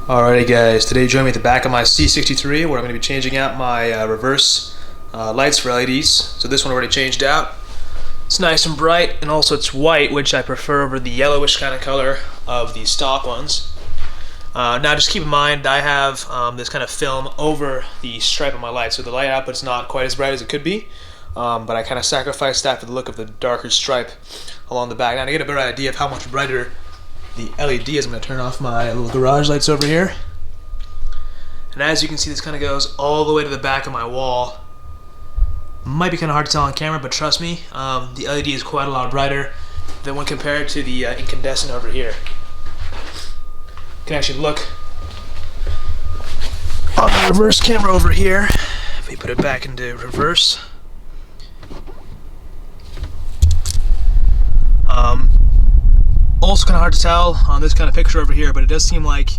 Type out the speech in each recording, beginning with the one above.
Alrighty guys, today join me at the back of my C63 where I'm going to be changing out my reverse lights for LEDs. So this one already changed out. It's nice and bright, and also it's white, which I prefer over the yellowish kind of color of the stock ones. Now just keep in mind I have this kind of film over the stripe of my light, so the light output's not quite as bright as it could be, but I kind of sacrificed that for the look of the darker stripe along the back. Now to get a better idea of how much brighter the LED is, I'm going to turn off my little garage lights over here. And as you can see, this kind of goes all the way to the back of my wall. Might be kind of hard to tell on camera, but trust me, the LED is quite a lot brighter than when compared to the incandescent over here. You can actually look on the reverse camera over here. If we put it back into reverse. Also kind of hard to tell on this kind of picture over here, but it does seem like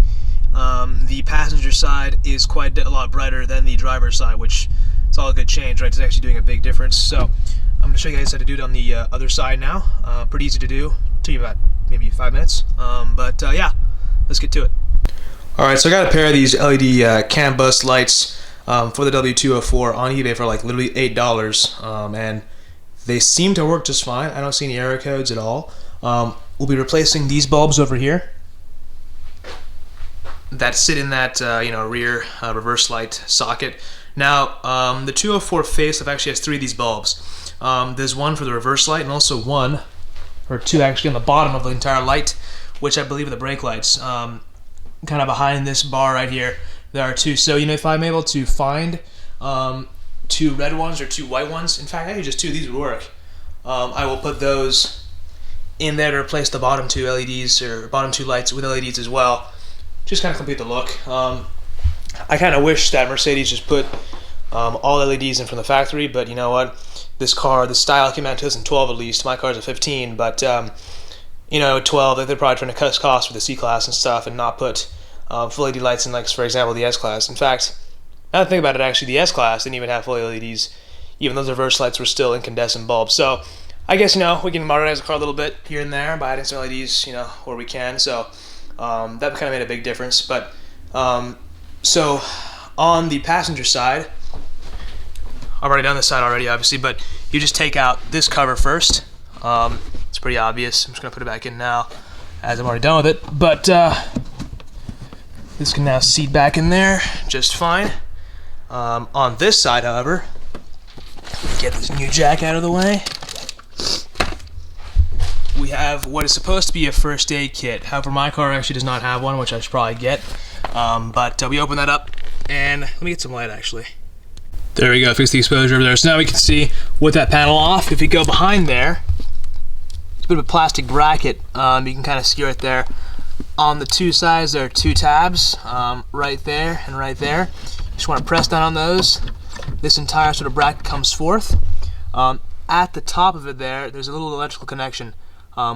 the passenger side is quite a lot brighter than the driver's side, which is all a good change, right? It's actually doing a big difference. So I'm going to show you guys how to do it on the other side now. Pretty easy to do. Took you about maybe 5 minutes. Yeah, let's get to it. Alright, so I got a pair of these LED CAN bus lights for the W204 on eBay for like literally $8. And they seem to work just fine. I don't see any error codes at all. We'll be replacing these bulbs over here that sit in that rear reverse light socket. Now the 204 facelift actually has 3 of these bulbs. There's one for the reverse light and also one or 2 actually on the bottom of the entire light, which I believe are the brake lights. Kind of behind this bar right here there are 2. So if I'm able to find 2 red ones or 2 white ones, in fact actually just 2 of these would work, I will put those in there to replace the bottom 2 LEDs or bottom 2 lights with LEDs as well. Just kind of complete the look. I kind of wish that Mercedes just put all LEDs in from the factory, but you know what? This car, the style came out in 2012 at least. My car's a 15, but 12, they're probably trying to cut costs for the C-Class and stuff and not put full LED lights in, like for example the S-Class. In fact, now that I think about it, actually the S-Class didn't even have full LEDs. Even those reverse lights were still incandescent bulbs. So I guess we can modernize the car a little bit here and there by adding some LEDs, where we can. So that kind of made a big difference. But so on the passenger side, I've already done this side already, obviously, but you just take out this cover first. It's pretty obvious. I'm just gonna put it back in now, as I'm already done with it. But this can now seat back in there just fine. On this side, however, get this new jack out of the way. We have what is supposed to be a first aid kit. However, my car actually does not have one, which I should probably get. But we open that up, and let me get some light actually. There we go, fix the exposure over there. So now we can see with that panel off. If you go behind there, it's a bit of a plastic bracket. You can kind of see right there. On the 2 sides, there are 2 tabs, right there and right there. Just want to press down on those. This entire sort of bracket comes forth. At the top of it there's a little electrical connection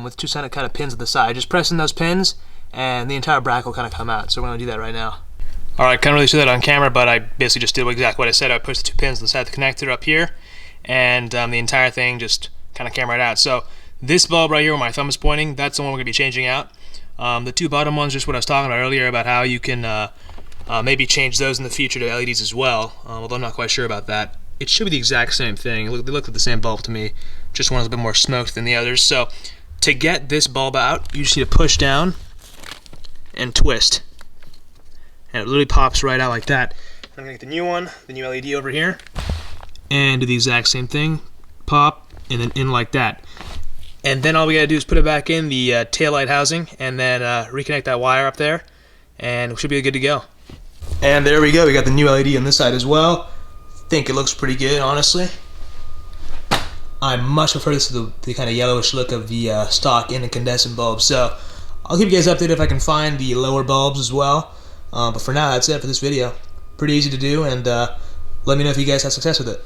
with 2 kind of pins at the side. Just press in those pins and the entire bracket will kind of come out. So we're going to do that right now. Alright, can't really see that on camera, but I basically just did exactly what I said. I pushed the 2 pins on the side of the connector up here, and the entire thing just kind of came right out. So this bulb right here where my thumb is pointing, that's the one we're going to be changing out. The 2 bottom ones, just what I was talking about earlier about how you can maybe change those in the future to LEDs as well, although I'm not quite sure about that. It should be the exact same thing. They look like the same bulb to me, just one is a bit more smoked than the others. So to get this bulb out, you just need to push down and twist, and it literally pops right out like that. I'm going to get the new one, the new LED over here, and do the exact same thing. Pop, and then in like that. And then all we got to do is put it back in the taillight housing, and then reconnect that wire up there, and we should be good to go. And there we go, we got the new LED on this side as well. Think it looks pretty good, honestly. I much prefer this to the kind of yellowish look of the stock incandescent bulbs. So I'll keep you guys updated if I can find the lower bulbs as well. But for now, that's it for this video. Pretty easy to do, and let me know if you guys have success with it.